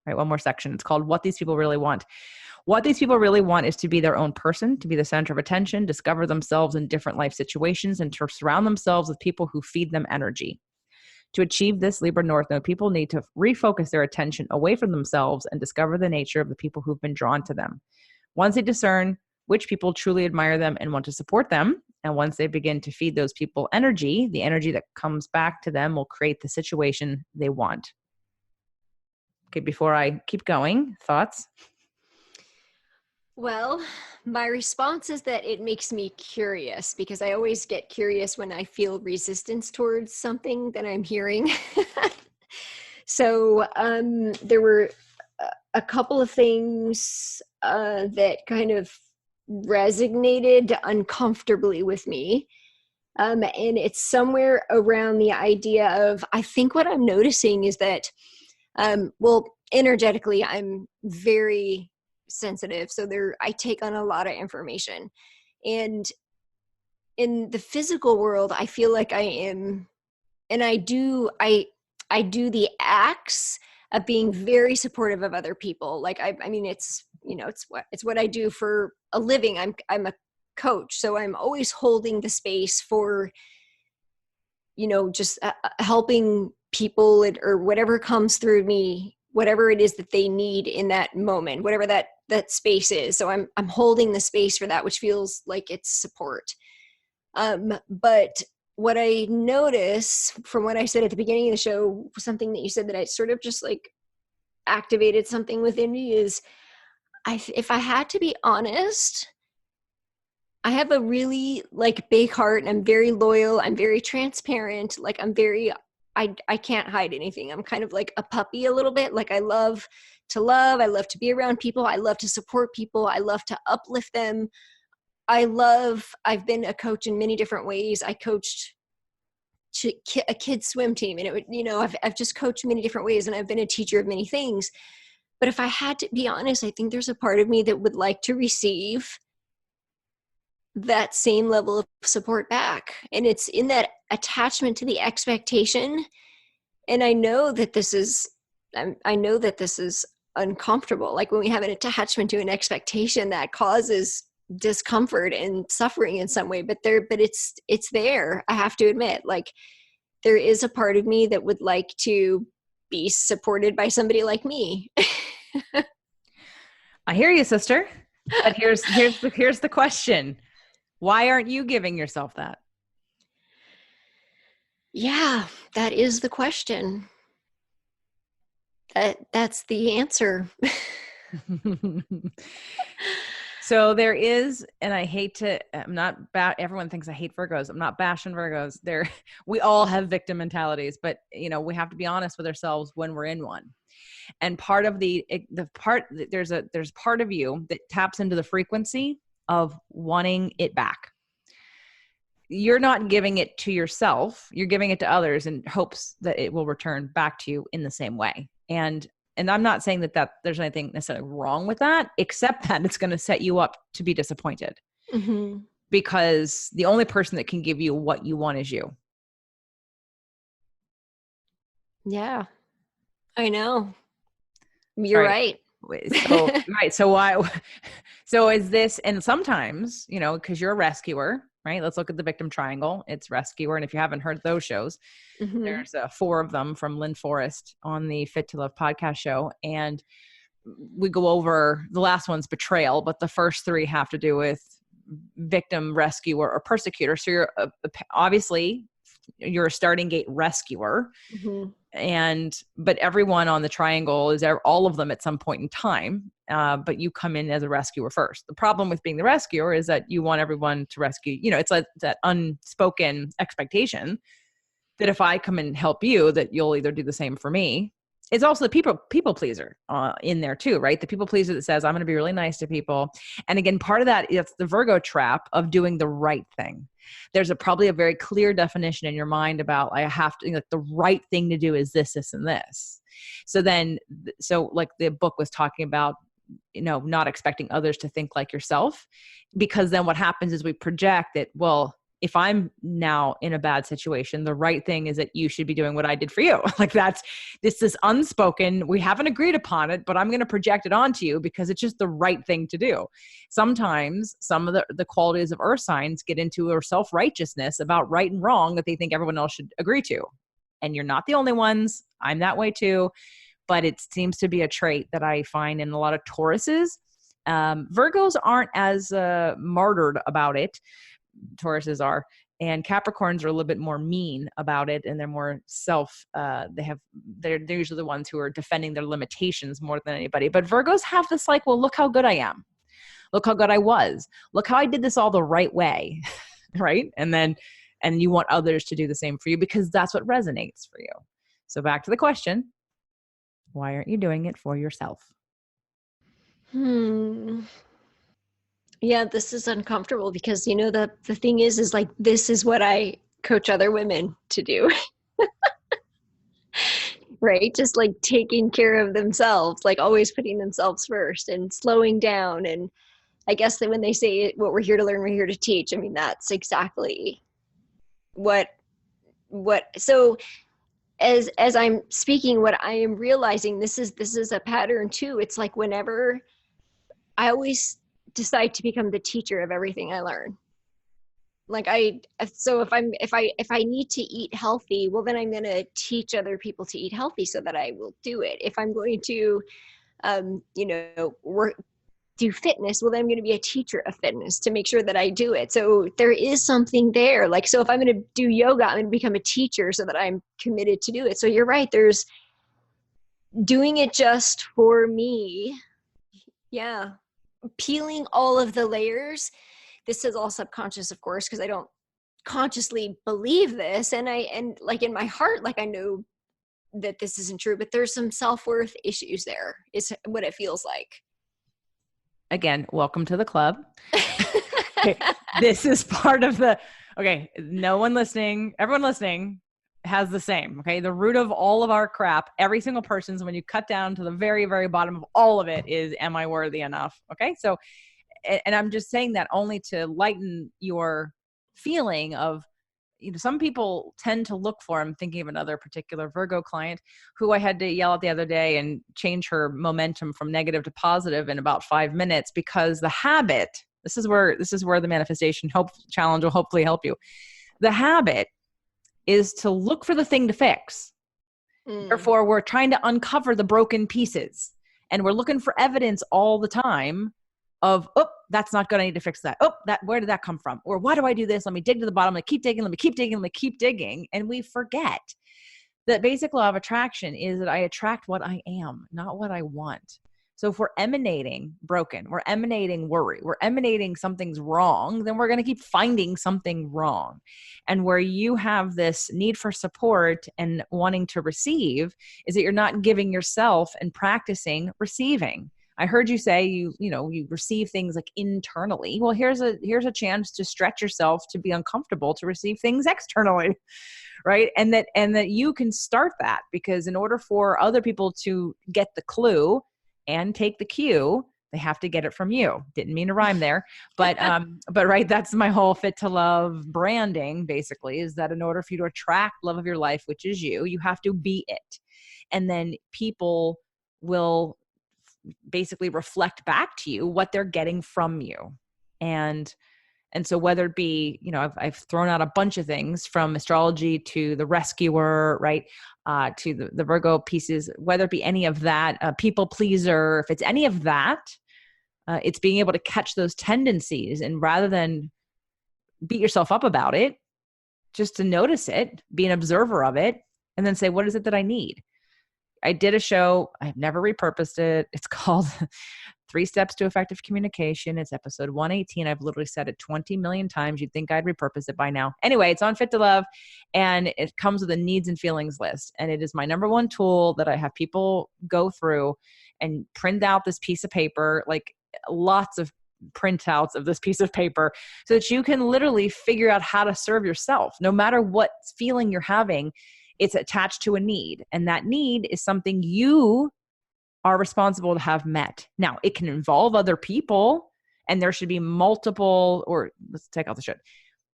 right, one more section. It's called What These People Really Want. What these people really want is to be their own person, to be the center of attention, discover themselves in different life situations, and to surround themselves with people who feed them energy. To achieve this, Libra North Node people need to refocus their attention away from themselves and discover the nature of the people who've been drawn to them. Once they discern which people truly admire them and want to support them, and once they begin to feed those people energy, the energy that comes back to them will create the situation they want. Okay, before I keep going, thoughts? Well, my response is that it makes me curious because I always get curious when I feel resistance towards something that I'm hearing. So there were a couple of things that kind of resonated uncomfortably with me. And it's somewhere around the idea of, I think what I'm noticing is that, well, energetically, I'm very sensitive. So I take on a lot of information. And in the physical world, I feel like I am, and I do the acts of being very supportive of other people. Like I mean, it's, it's what I do for a living. I'm a coach, so I'm always holding the space for, just helping people, or whatever comes through me, whatever it is that they need in that moment, whatever that space is. So I'm holding the space for that, which feels like it's support. But what I notice from what I said at the beginning of the show, something that you said that I sort of just like activated something within me is, if I had to be honest, I have a really like big heart, and I'm very loyal. I'm very transparent. Like I can't hide anything. I'm kind of like a puppy a little bit. Like I love to love. I love to be around people. I love to support people. I love to uplift them. I've been a coach in many different ways. I coached a kids swim team, and I've just coached many different ways, and I've been a teacher of many things. But if I had to be honest, I think there's a part of me that would like to receive that same level of support back. And it's in that attachment to the expectation. And I know that this is uncomfortable. Like when we have an attachment to an expectation, that causes discomfort and suffering in some way, but it's there. I have to admit, like, there is a part of me that would like to be supported by somebody like me. I hear you, sister. But here's the question. Why aren't you giving yourself that? Yeah, that is the question. That's the answer. So there is, and I'm not everyone thinks I hate Virgos. I'm not bashing Virgos. We all have victim mentalities, but we have to be honest with ourselves when we're in one. And part of there's part of you that taps into the frequency of wanting it back. You're not giving it to yourself. You're giving it to others in hopes that it will return back to you in the same way. And I'm not saying that there's anything necessarily wrong with that, except that it's going to set you up to be disappointed. Mm-hmm. Because the only person that can give you what you want is you. Yeah, I know. You're right. So, right. So why? So is this, and sometimes, because you're a rescuer, right? Let's look at the victim triangle. It's rescuer. And if you haven't heard those shows, mm-hmm. There's 4 of them from Lynn Forrest on the Fit to Love podcast show. And we go over, the last one's betrayal, but the first 3 have to do with victim, rescuer, or persecutor. So you're obviously you're a starting gate rescuer. Mm-hmm. But everyone on the triangle is all of them at some point in time. But you come in as a rescuer first. The problem with being the rescuer is that you want everyone to rescue. It's like that unspoken expectation that if I come and help you, that you'll either do the same for me. It's also the people pleaser in there too, right? The people pleaser that says, I'm going to be really nice to people. And again, part of that is the Virgo trap of doing the right thing. There's probably a very clear definition in your mind about, I have to, like, the right thing to do is this, this, and this. So like the book was talking about, not expecting others to think like yourself, because then what happens is we project that, well, if I'm now in a bad situation, the right thing is that you should be doing what I did for you. Like this is unspoken. We haven't agreed upon it, but I'm going to project it onto you because it's just the right thing to do. Sometimes some of the qualities of earth signs get into a self-righteousness about right and wrong that they think everyone else should agree to. And you're not the only ones. I'm that way too. But it seems to be a trait that I find in a lot of Tauruses. Virgos aren't as martyred about it. Tauruses are, and Capricorns are a little bit more mean about it, and they're more they're usually the ones who are defending their limitations more than anybody. But Virgos have this like, well, look how good I am. Look how good I was. Look how I did this all the right way. Right. And you want others to do the same for you because that's what resonates for you. So back to the question, why aren't you doing it for yourself? Yeah, this is uncomfortable because the thing is like this is what I coach other women to do. Right? Just like taking care of themselves, like always putting themselves first and slowing down. And I guess that when they say what we're here to learn, we're here to teach, I mean, that's exactly what so as I'm speaking, what I am realizing, this is a pattern too. It's like whenever I always decide to become the teacher of everything I learn. Like so if I need to eat healthy, well then I'm going to teach other people to eat healthy so that I will do it. If I'm going to work, do fitness, well then I'm going to be a teacher of fitness to make sure that I do it. So there is something there. Like, so if I'm going to do yoga, I'm going to become a teacher so that I'm committed to do it. So you're right, there's doing it just for me. Yeah, peeling all of the layers. This is all subconscious, of course, because I don't consciously believe this, and like in my heart, like I know that this isn't true, but there's some self-worth issues there, is what it feels like. Again, welcome to the club. Okay, this is part of the, okay, no one listening, everyone listening has the same, okay? The root of all of our crap, every single person's, when you cut down to the very, very bottom of all of it is, am I worthy enough? Okay, so, and I'm just saying that only to lighten your feeling of, some people tend to look for, I'm thinking of another particular Virgo client who I had to yell at the other day and change her momentum from negative to positive in about 5 minutes, because the habit, this is where the manifestation challenge will hopefully help you. The habit is to look for the thing to fix. Therefore, we're trying to uncover the broken pieces, and we're looking for evidence all the time of, oh, that's not good, I need to fix that. Oh, where did that come from? Or why do I do this? Let me dig to the bottom. Let me keep digging. Let me keep digging. Let me keep digging. And we forget that basic law of attraction is that I attract what I am, not what I want. So if we're emanating broken, we're emanating worry, we're emanating something's wrong, then we're going to keep finding something wrong. And where you have this need for support and wanting to receive is that you're not giving yourself and practicing receiving. I heard you say you receive things like internally. Well, here's a chance to stretch yourself to be uncomfortable to receive things externally, right? And that you can start that, because in order for other people to get the clue and take the cue, they have to get it from you. Didn't mean to rhyme there, but right, that's my whole Fit to Love branding basically, is that in order for you to attract love of your life, which is you have to be it. And then people will basically reflect back to you what they're getting from you. And so whether it be, I've thrown out a bunch of things from astrology to the rescuer, right? To the Virgo pieces, whether it be any of that, people pleaser, if it's any of that, it's being able to catch those tendencies, and rather than beat yourself up about it, just to notice it, be an observer of it, and then say, what is it that I need? I did a show. I've never repurposed it. It's called 3 Steps to Effective Communication. It's episode 118. I've literally said it 20 million times. You'd think I'd repurpose it by now. Anyway, it's on Fit to Love, and it comes with a needs and feelings list. And it is my number one tool that I have people go through and print out this piece of paper, like lots of printouts of this piece of paper, so that you can literally figure out how to serve yourself. No matter what feeling you're having, it's attached to a need, and that need is something you are responsible to have met. Now, it can involve other people, and there should be multiple, or let's take out the should.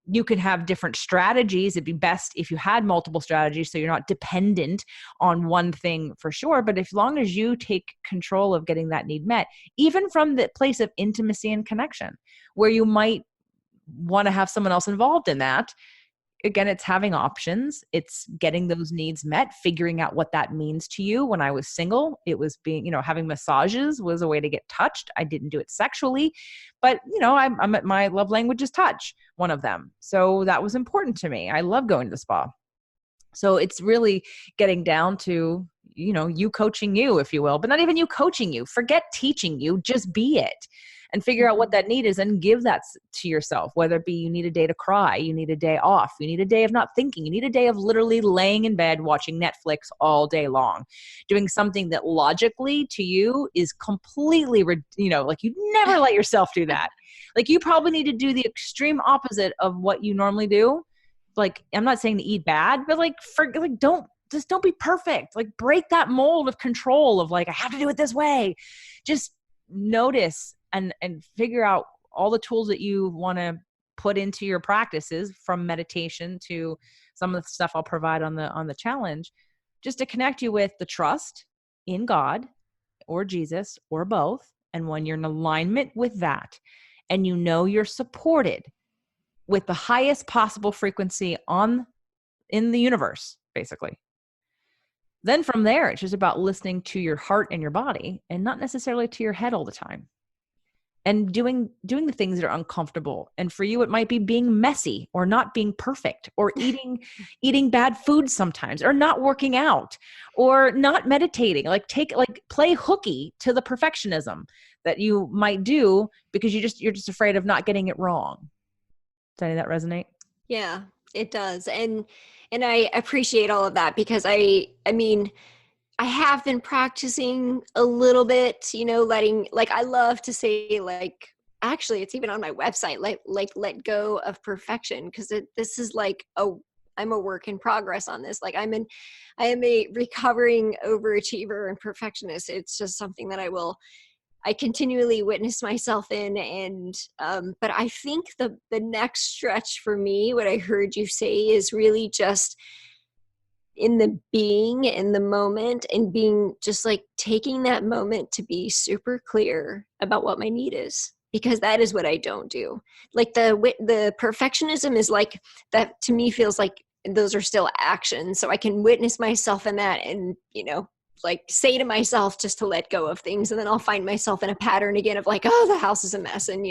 You can have different strategies. It'd be best if you had multiple strategies, so you're not dependent on one thing for sure. But as long as you take control of getting that need met, even from the place of intimacy and connection, where you might want to have someone else involved in that, again, it's having options. It's getting those needs met, figuring out what that means to you. When I was single, it was being, having massages was a way to get touched. I didn't do it sexually, but I'm at my love language is touch, one of them. So that was important to me. I love going to the spa. So it's really getting down to, you coaching you, if you will, but not even you coaching you. Forget teaching you, just be it. and figure out what that need is and give that to yourself, whether it be you need a day to cry, you need a day off, you need a day of not thinking, you need a day of literally laying in bed watching Netflix all day long, doing something that logically to you is completely, like you never let yourself do that. Like you probably need to do the extreme opposite of what you normally do. Like, I'm not saying to eat bad, but don't be perfect. Like break that mold of control of like, I have to do it this way. Just notice and figure out all the tools that you want to put into your practices, from meditation to some of the stuff I'll provide on the challenge, just to connect you with the trust in God or Jesus or both. And when you're in alignment with that, and you know you're supported with the highest possible frequency in the universe, basically, then from there, it's just about listening to your heart and your body and not necessarily to your head all the time. And doing the things that are uncomfortable. And for you, it might be being messy or not being perfect or eating bad food sometimes, or not working out or not meditating. Play hooky to the perfectionism that you might do because you're just afraid of not getting it wrong. Does any of that resonate? Yeah, it does. And I appreciate all of that, because I mean, I have been practicing a little bit, I love to say, like, actually it's even on my website, like let go of perfection. Cause this is like, I'm a work in progress on this. Like I am a recovering overachiever and perfectionist. It's just something that I continually witness myself in. And, but I think the next stretch for me, what I heard you say, is really just in the being in the moment, and being just like taking that moment to be super clear about what my need is, because that is what I don't do. Like the perfectionism is like that to me, feels like those are still actions. So I can witness myself in that and, like say to myself just to let go of things. And then I'll find myself in a pattern again of like, oh, the house is a mess. And,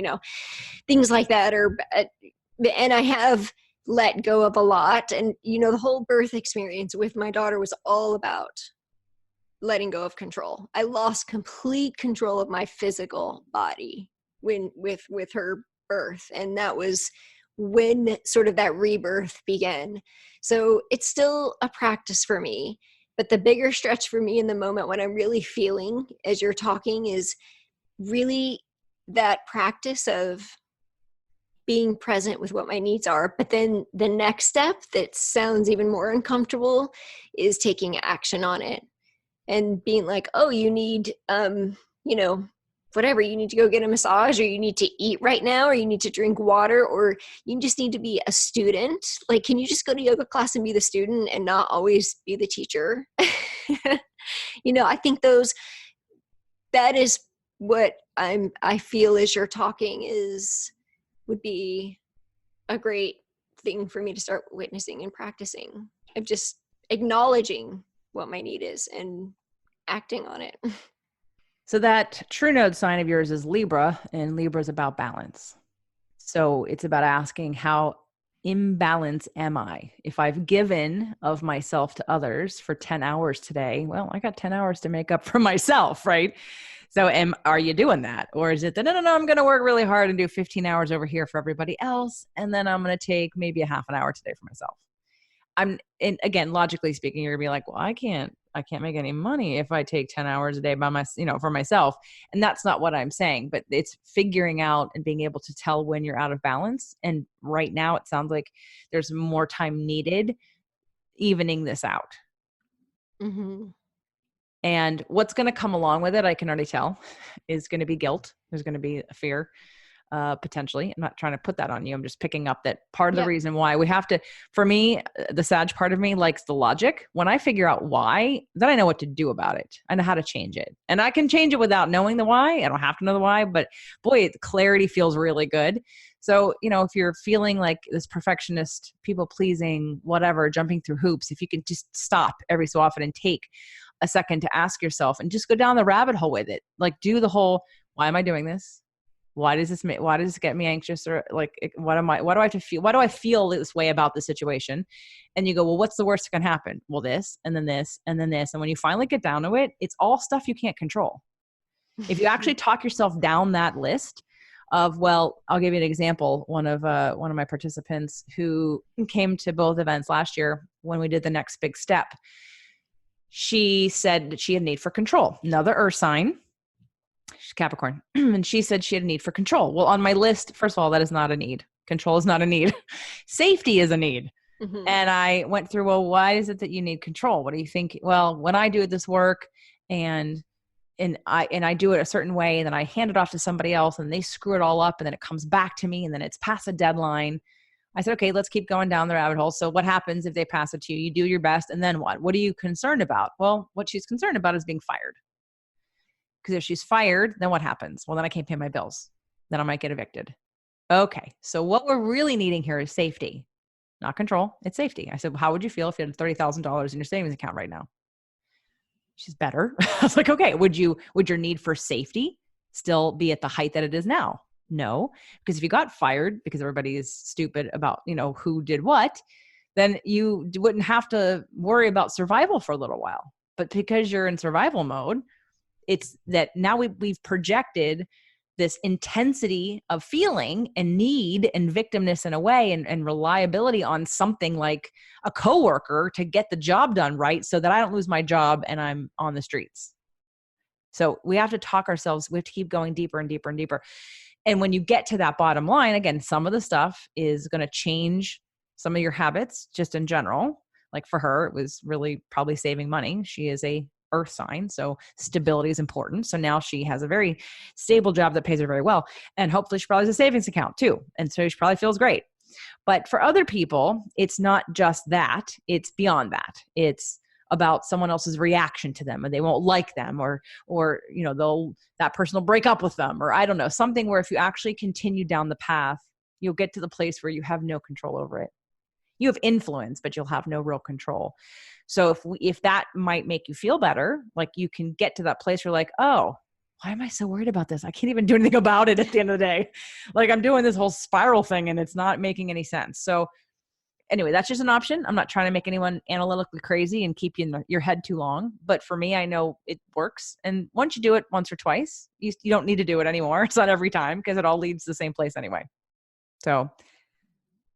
things like that and I have let go of a lot. And, the whole birth experience with my daughter was all about letting go of control. I lost complete control of my physical body with her birth. And that was when sort of that rebirth began. So it's still a practice for me. But the bigger stretch for me in the moment, when I'm really feeling, as you're talking, is really that practice of being present with what my needs are. But then the next step that sounds even more uncomfortable is taking action on it and being like, oh, you need, whatever, you need to go get a massage, or you need to eat right now, or you need to drink water, or you just need to be a student. Like, can you just go to yoga class and be the student and not always be the teacher? I think that is what I feel as you're talking would be a great thing for me to start witnessing and practicing, of just acknowledging what my need is and acting on it. So that true node sign of yours is Libra, and Libra is about balance. So it's about asking, how imbalanced am I? If I've given of myself to others for 10 hours today, well, I got 10 hours to make up for myself, right? So are you doing that? Or is it that, no, I'm going to work really hard and do 15 hours over here for everybody else, and then I'm going to take maybe a half an hour today for myself? And again, logically speaking, you're gonna be like, well, I can't make any money if I take 10 hours a day for myself. And that's not what I'm saying, but it's figuring out and being able to tell when you're out of balance. And right now it sounds like there's more time needed evening this out. Mm-hmm. And what's going to come along with it, I can already tell, is going to be guilt. There's going to be a fear. Potentially. I'm not trying to put that on you. I'm just picking up that part of the reason why we have to, for me, the Sag part of me likes the logic. When I figure out why, then I know what to do about it. I know how to change it. And I can change it without knowing the why. I don't have to know the why, but boy, clarity feels really good. So, if you're feeling like this perfectionist, people pleasing, whatever, jumping through hoops, if you can just stop every so often and take a second to ask yourself and just go down the rabbit hole with it. Like do the whole, why am I doing this? Why does this get me anxious? Or like, what do I have to feel? Why do I feel this way about the situation? And you go, well, what's the worst that can happen? Well, this, and then this, and then this. And when you finally get down to it, it's all stuff you can't control. If you actually talk yourself down that list, of, well, I'll give you an example. One of my participants who came to both events last year when we did the next big step, she said that she had need for control. Another earth sign, she's Capricorn. And she said she had a need for control. Well, on my list, first of all, that is not a need. Control is not a need. Safety is a need. Mm-hmm. And I went through, well, why is it that you need control? What do you think? Well, when I do this work and I do it a certain way, and then I hand it off to somebody else and they screw it all up, and then it comes back to me, and then it's past a deadline. I said, okay, let's keep going down the rabbit hole. So what happens if they pass it to you? You do your best, and then what? What are you concerned about? Well, what she's concerned about is being fired. Because if she's fired, then what happens? Well, then I can't pay my bills. Then I might get evicted. Okay, so what we're really needing here is safety, not control. It's safety. I said, well, how would you feel if you had $30,000 in your savings account right now? She's better. I was like, okay, would your need for safety still be at the height that it is now? No, because if you got fired because everybody is stupid about, who did what, then you wouldn't have to worry about survival for a little while. But because you're in survival mode, it's that now we've projected this intensity of feeling and need and victimness in a way, and reliability on something like a coworker to get the job done right so that I don't lose my job and I'm on the streets. So we have to talk ourselves, we have to keep going deeper and deeper and deeper. And when you get to that bottom line, again, some of the stuff is going to change some of your habits just in general. Like for her, it was really probably saving money. She is a earth sign, so stability is important. So now she has a very stable job that pays her very well, and hopefully she probably has a savings account too, and so she probably feels great. But for other people, it's not just that, it's beyond that. It's about someone else's reaction to them, and they won't like them, or that person will break up with them, or I don't know, something where if you actually continue down the path, you'll get to the place where you have no control over it. You have influence, but you'll have no real control. So if that might make you feel better, like you can get to that place where you're like, oh, why am I so worried about this? I can't even do anything about it at the end of the day. Like I'm doing this whole spiral thing and it's not making any sense. So anyway, that's just an option. I'm not trying to make anyone analytically crazy and keep you in your head too long. But for me, I know it works. And once you do it once or twice, you don't need to do it anymore. It's not every time, because it all leads to the same place anyway. So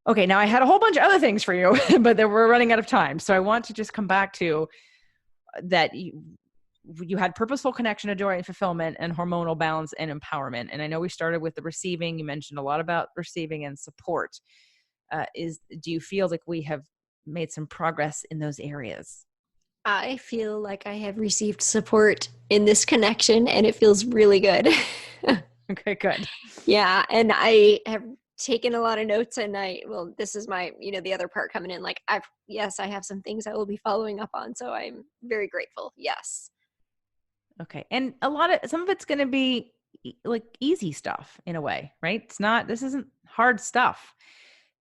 okay, now I had a whole bunch of other things for you, but we're running out of time. So I want to just come back to that you had purposeful connection to joy and fulfillment and hormonal balance and empowerment. And I know we started with the receiving. You mentioned a lot about receiving and support. Do you feel like we have made some progress in those areas? I feel like I have received support in this connection, and it feels really good. Okay, good. Yeah, and I have taken a lot of notes, and this is my, the other part coming in. Like I have some things I will be following up on. So I'm very grateful. Yes. Okay. And some of it's going to be like easy stuff in a way, right? This isn't hard stuff.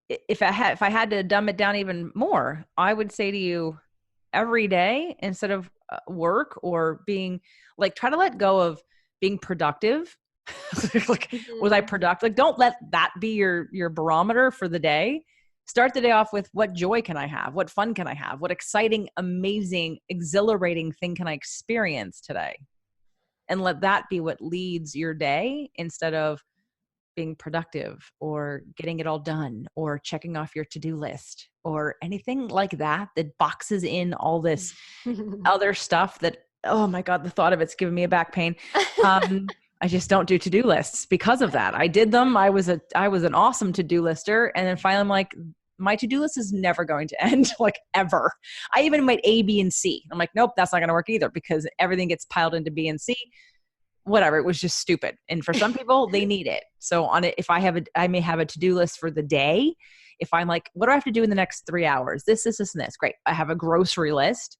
If I had to dumb it down even more, I would say to you every day, instead of work or being like, try to let go of being productive. Like, was I productive? Like, don't let that be your barometer for the day. Start the day off with, what joy can I have? What fun can I have? What exciting, amazing, exhilarating thing can I experience today? And let that be what leads your day, instead of being productive or getting it all done or checking off your to-do list or anything like that boxes in all this other stuff that, oh my God, the thought of it's giving me a back pain. I just don't do to-do lists because of that. I did them. I was an awesome to-do lister. And then finally I'm like, my to-do list is never going to end, like ever. I even made A, B, and C. I'm like, nope, that's not going to work either, because everything gets piled into B and C. Whatever. It was just stupid. And for some people, they need it. So on it, if I may have a to-do list for the day. If I'm like, what do I have to do in the next 3 hours? This, and this. Great. I have a grocery list.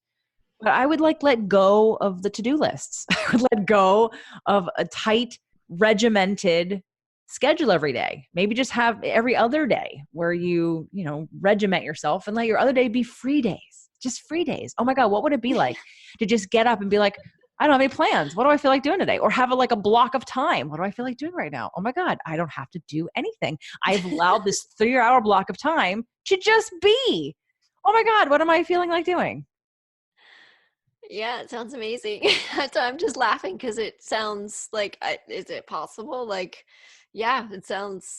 But I would let go of the to-do lists. I would let go of a tight, regimented schedule every day. Maybe just have every other day where you regiment yourself, and let your other day be free days, just free days. Oh my God, what would it be like to just get up and be like, I don't have any plans. What do I feel like doing today? Or have a block of time. What do I feel like doing right now? Oh my God, I don't have to do anything. I've allowed this 3-hour block of time to just be. Oh my God, what am I feeling like doing? Yeah, it sounds amazing. I'm just laughing because it sounds like, is it possible? Like, Yeah,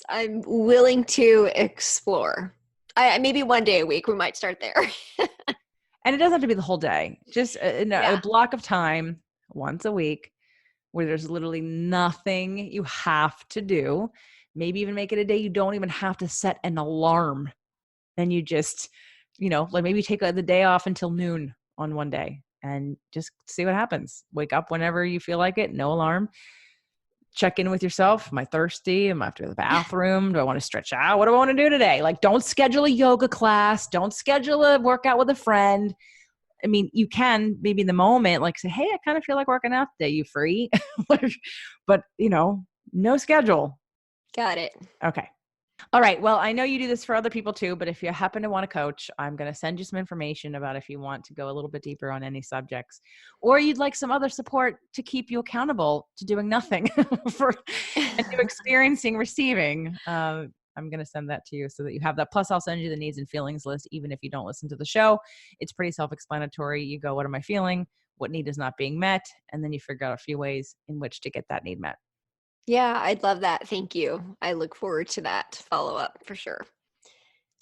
I'm willing to explore. Maybe one day a week, we might start there. And it doesn't have to be the whole day, just a Yeah, block of time once a week where there's literally nothing you have to do. Maybe even make it a day you don't even have to set an alarm. Then you just, like maybe take the day off until noon on one day and just see what happens. Wake up whenever you feel like it, no alarm. Check in with yourself. Am I thirsty? Am I after the bathroom? Do I want to stretch out? What do I want to do today? Like, don't schedule a yoga class. Don't schedule a workout with a friend. I mean, you can maybe in the moment, like say, hey, I kind of feel like working out today. You free? But, no schedule. got it. Okay. All right. Well, I know you do this for other people too, but if you happen to want to coach, I'm going to send you some information about if you want to go a little bit deeper on any subjects, or you'd like some other support to keep you accountable to doing nothing and to experiencing receiving. I'm going to send that to you so that you have that. Plus, I'll send you the needs and feelings list, even if you don't listen to the show. It's pretty self-explanatory. You go, what am I feeling? What need is not being met? And then you figure out a few ways in which to get that need met. Yeah, I'd love that. Thank you. I look forward to that follow up for sure.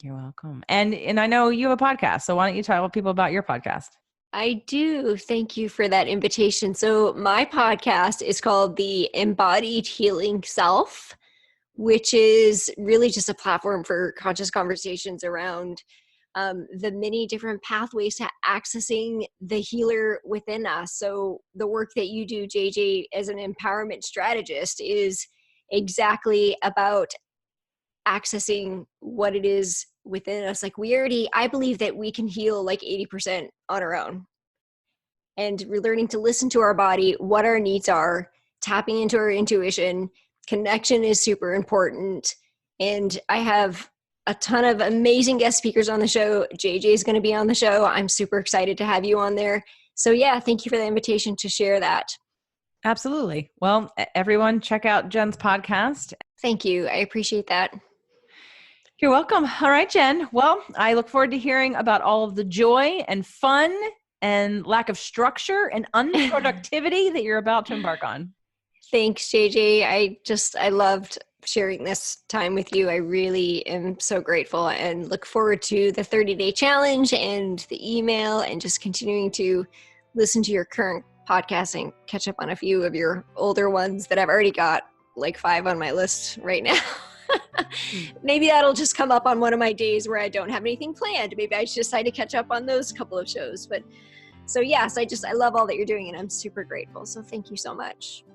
You're welcome. And I know you have a podcast, so why don't you tell people about your podcast? I do. Thank you for that invitation. So, my podcast is called The Embodied Healing Self, which is really just a platform for conscious conversations around the many different pathways to accessing the healer within us. So, the work that you do, JJ, as an empowerment strategist is exactly about accessing what it is within us. Like, I believe that we can heal like 80% on our own. And we're learning to listen to our body, what our needs are, tapping into our intuition. Connection is super important. And I have a ton of amazing guest speakers on the show. JJ is going to be on the show. I'm super excited to have you on there. So yeah, thank you for the invitation to share that. Absolutely. Well, everyone, check out Jen's podcast. Thank you. I appreciate that. You're welcome. All right, Jen. Well, I look forward to hearing about all of the joy and fun and lack of structure and unproductivity that you're about to embark on. Thanks, JJ. I loved sharing this time with you. I really am so grateful and look forward to the 30-day challenge and the email and just continuing to listen to your current podcast and catch up on a few of your older ones that I've already got like 5 on my list right now. Maybe that'll just come up on one of my days where I don't have anything planned. Maybe I just decide to catch up on those couple of shows. But so yes, I love all that you're doing and I'm super grateful. So thank you so much.